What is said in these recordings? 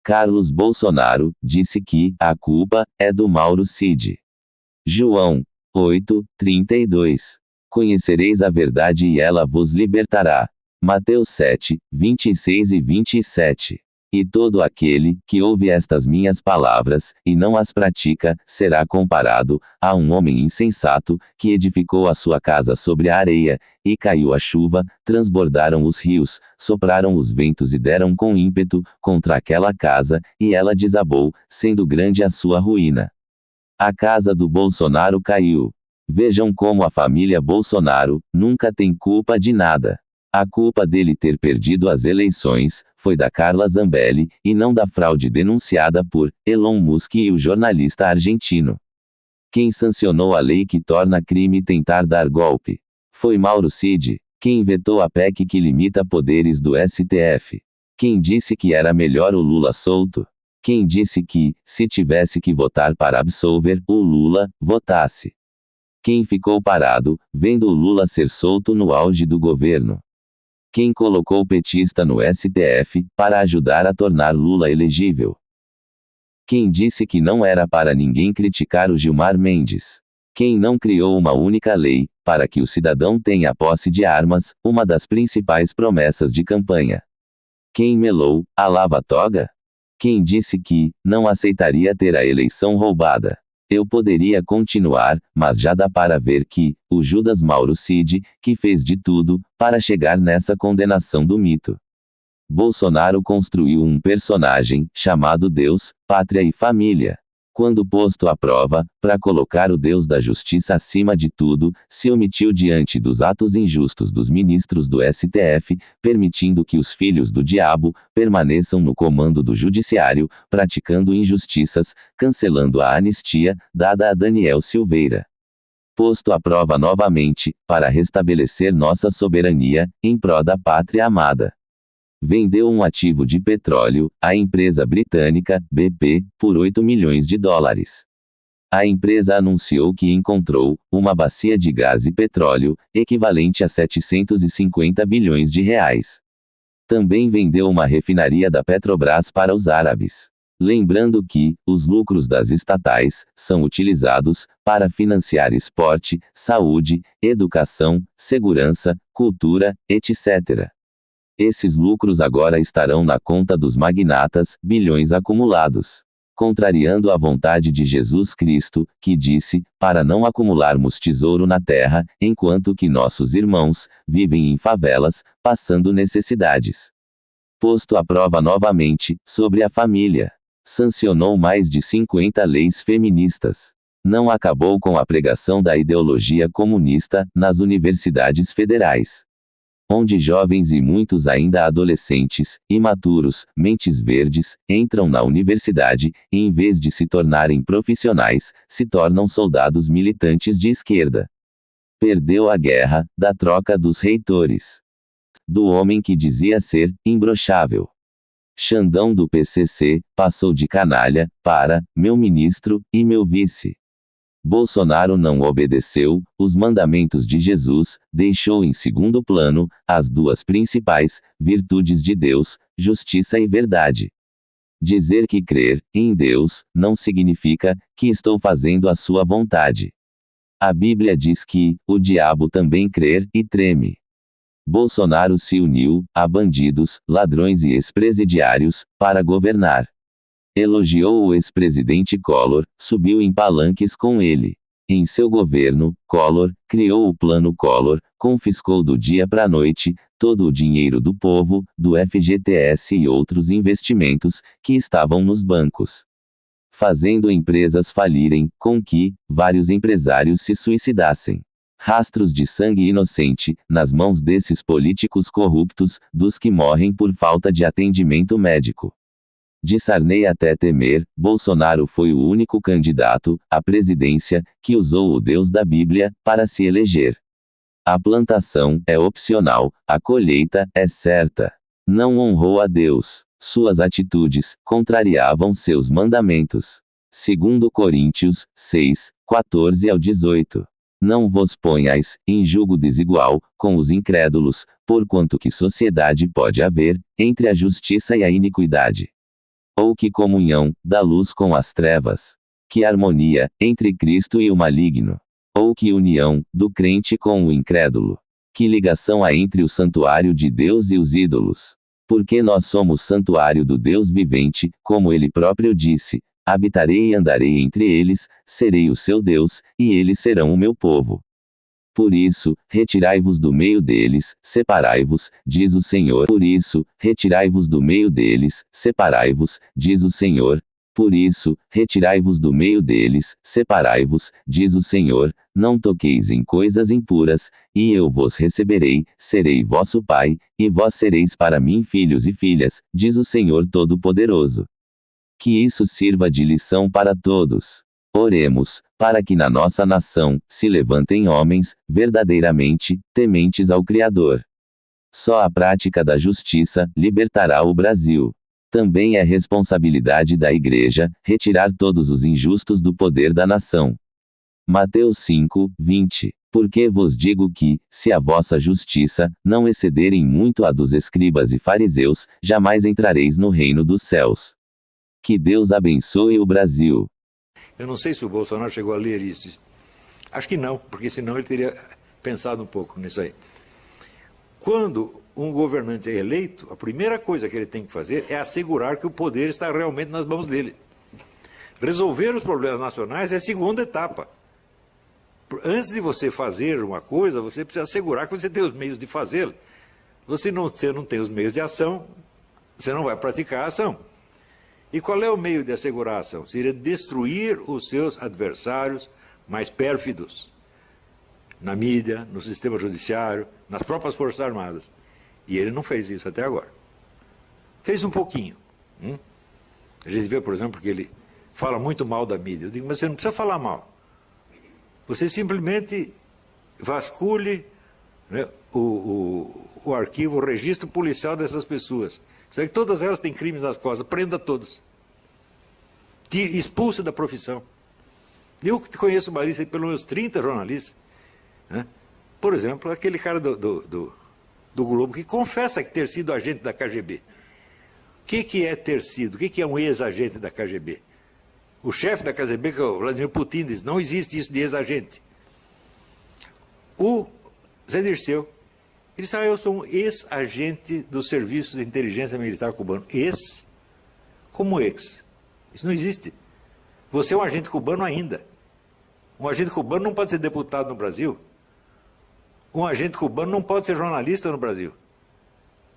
Carlos Bolsonaro disse que a culpa é do Mauro Cid. João 8:32. Conhecereis a verdade e ela vos libertará. Mateus 7:26 e 27. E todo aquele que ouve estas minhas palavras, e não as pratica, será comparado a um homem insensato, que edificou a sua casa sobre a areia, e caiu a chuva, transbordaram os rios, sopraram os ventos e deram com ímpeto contra aquela casa, e ela desabou, sendo grande a sua ruína. A casa do Bolsonaro caiu. Vejam como a família Bolsonaro nunca tem culpa de nada. A culpa dele ter perdido as eleições foi da Carla Zambelli, e não da fraude denunciada por Elon Musk e o jornalista argentino. Quem sancionou a lei que torna crime tentar dar golpe? Foi Mauro Cid. Quem vetou a PEC que limita poderes do STF? Quem disse que era melhor o Lula solto? Quem disse que, se tivesse que votar para absolver o Lula, votasse? Quem ficou parado, vendo o Lula ser solto no auge do governo? Quem colocou o petista no STF, para ajudar a tornar Lula elegível? Quem disse que não era para ninguém criticar o Gilmar Mendes? Quem não criou uma única lei, para que o cidadão tenha posse de armas, uma das principais promessas de campanha? Quem melou a lava-toga? Quem disse que não aceitaria ter a eleição roubada? Eu poderia continuar, mas já dá para ver que, o Judas Mauro Cid, que fez de tudo, para chegar nessa condenação do mito. Bolsonaro construiu um personagem, chamado Deus, Pátria e Família. Quando posto à prova, para colocar o Deus da Justiça acima de tudo, se omitiu diante dos atos injustos dos ministros do STF, permitindo que os filhos do diabo permaneçam no comando do judiciário, praticando injustiças, cancelando a anistia dada a Daniel Silveira. Posto à prova novamente, para restabelecer nossa soberania, em prol da pátria amada. Vendeu um ativo de petróleo, à empresa britânica, BP, por 8 milhões de dólares. A empresa anunciou que encontrou uma bacia de gás e petróleo, equivalente a 750 bilhões de reais. Também vendeu uma refinaria da Petrobras para os árabes. Lembrando que, os lucros das estatais, são utilizados, para financiar esporte, saúde, educação, segurança, cultura, etc. Esses lucros agora estarão na conta dos magnatas, bilhões acumulados. Contrariando a vontade de Jesus Cristo, que disse, para não acumularmos tesouro na terra, enquanto que nossos irmãos vivem em favelas, passando necessidades. Posto à prova novamente, sobre a família. Sancionou mais de 50 leis feministas. Não acabou com a pregação da ideologia comunista, nas universidades federais. Onde jovens e muitos ainda adolescentes, imaturos, mentes verdes, entram na universidade, e em vez de se tornarem profissionais, se tornam soldados militantes de esquerda. Perdeu a guerra, da troca dos reitores. Do homem que dizia ser imbrochável. Xandão do PCC, passou de canalha, para, meu ministro, e meu vice. Bolsonaro não obedeceu os mandamentos de Jesus, deixou em segundo plano as duas principais virtudes de Deus, justiça e verdade. Dizer que crer em Deus não significa que estou fazendo a sua vontade. A Bíblia diz que o diabo também crer e treme. Bolsonaro se uniu a bandidos, ladrões e ex-presidiários para governar. Elogiou o ex-presidente Collor, subiu em palanques com ele. Em seu governo, Collor criou o Plano Collor, confiscou do dia para a noite todo o dinheiro do povo, do FGTS e outros investimentos que estavam nos bancos, fazendo empresas falirem, com que vários empresários se suicidassem. Rastros de sangue inocente nas mãos desses políticos corruptos, dos que morrem por falta de atendimento médico. De Sarney até Temer, Bolsonaro foi o único candidato à presidência que usou o Deus da Bíblia para se eleger. A plantação é opcional, a colheita é certa. Não honrou a Deus. Suas atitudes contrariavam seus mandamentos. Segundo Coríntios 6:14-18. Não vos ponhais em julgo desigual com os incrédulos, porquanto que sociedade pode haver entre a justiça e a iniquidade? Ou que comunhão da luz com as trevas? Que harmonia entre Cristo e o maligno? Ou que união do crente com o incrédulo? Que ligação há entre o santuário de Deus e os ídolos? Porque nós somos santuário do Deus vivente, como ele próprio disse: habitarei e andarei entre eles, serei o seu Deus, e eles serão o meu povo. Por isso, retirai-vos do meio deles, separai-vos, diz o Senhor. Por isso, retirai-vos do meio deles, separai-vos, diz o Senhor. Por isso, retirai-vos do meio deles, separai-vos, diz o Senhor, não toqueis em coisas impuras, e eu vos receberei, serei vosso Pai, e vós sereis para mim filhos e filhas, diz o Senhor Todo-Poderoso. Que isso sirva de lição para todos. Oremos, para que na nossa nação se levantem homens, verdadeiramente, tementes ao Criador. Só a prática da justiça libertará o Brasil. Também é responsabilidade da Igreja retirar todos os injustos do poder da nação. Mateus 5, 20. Porque vos digo que, se a vossa justiça não excederem muito a dos escribas e fariseus, jamais entrareis no reino dos céus. Que Deus abençoe o Brasil. Eu não sei se o Bolsonaro chegou a ler isso. Acho que não, porque senão ele teria pensado um pouco nisso aí. Quando um governante é eleito, a primeira coisa que ele tem que fazer é assegurar que o poder está realmente nas mãos dele. Resolver os problemas nacionais é a segunda etapa. Antes de você fazer uma coisa, você precisa assegurar que você tem os meios de fazê-lo. Você não tem os meios de ação, você não vai praticar a ação. E qual é o meio de assegurar a ação? Seria destruir os seus adversários mais pérfidos. Na mídia, no sistema judiciário, nas próprias Forças Armadas. E ele não fez isso até agora. Fez um pouquinho. A gente vê, por exemplo, que ele fala muito mal da mídia. Eu digo, mas você não precisa falar mal. Você simplesmente vasculhe, né, o arquivo, o registro policial dessas pessoas. Só que todas elas têm crimes nas costas. Prenda todos. Expulsa da profissão. Eu conheço uma lista de pelo menos 30 jornalistas. Né? Por exemplo, aquele cara do Globo que confessa ter sido agente da KGB. O que é ter sido? O que é um ex-agente da KGB? O chefe da KGB, que é o Vladimir Putin, diz, não existe isso de ex-agente. O Zé Dirceu, ele disse, eu sou um ex-agente dos serviços de inteligência militar cubano. Ex? Como ex? Isso não existe. Você é um agente cubano ainda. Um agente cubano não pode ser deputado no Brasil. Um agente cubano não pode ser jornalista no Brasil.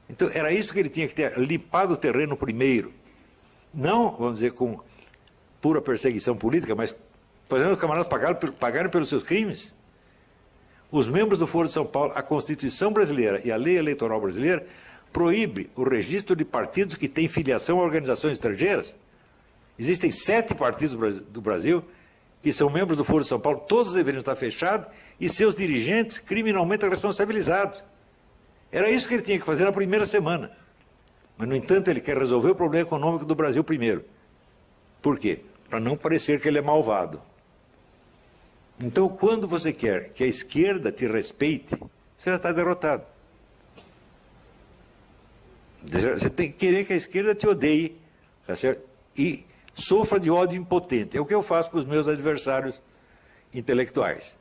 Então, era isso que ele tinha que ter, limpado o terreno primeiro. Não, vamos dizer, com pura perseguição política, mas fazendo os camaradas pagarem pelos seus crimes. Os membros do Foro de São Paulo, a Constituição brasileira e a lei eleitoral brasileira proíbe o registro de partidos que têm filiação a organizações estrangeiras. Existem 7 partidos do Brasil que são membros do Foro de São Paulo, todos deveriam estar fechados e seus dirigentes criminalmente responsabilizados. Era isso que ele tinha que fazer na primeira semana. Mas, no entanto, ele quer resolver o problema econômico do Brasil primeiro. Por quê? Para não parecer que ele é malvado. Então, quando você quer que a esquerda te respeite, você já está derrotado. Você tem que querer que a esquerda te odeie, tá certo? E sofra de ódio impotente. É o que eu faço com os meus adversários intelectuais.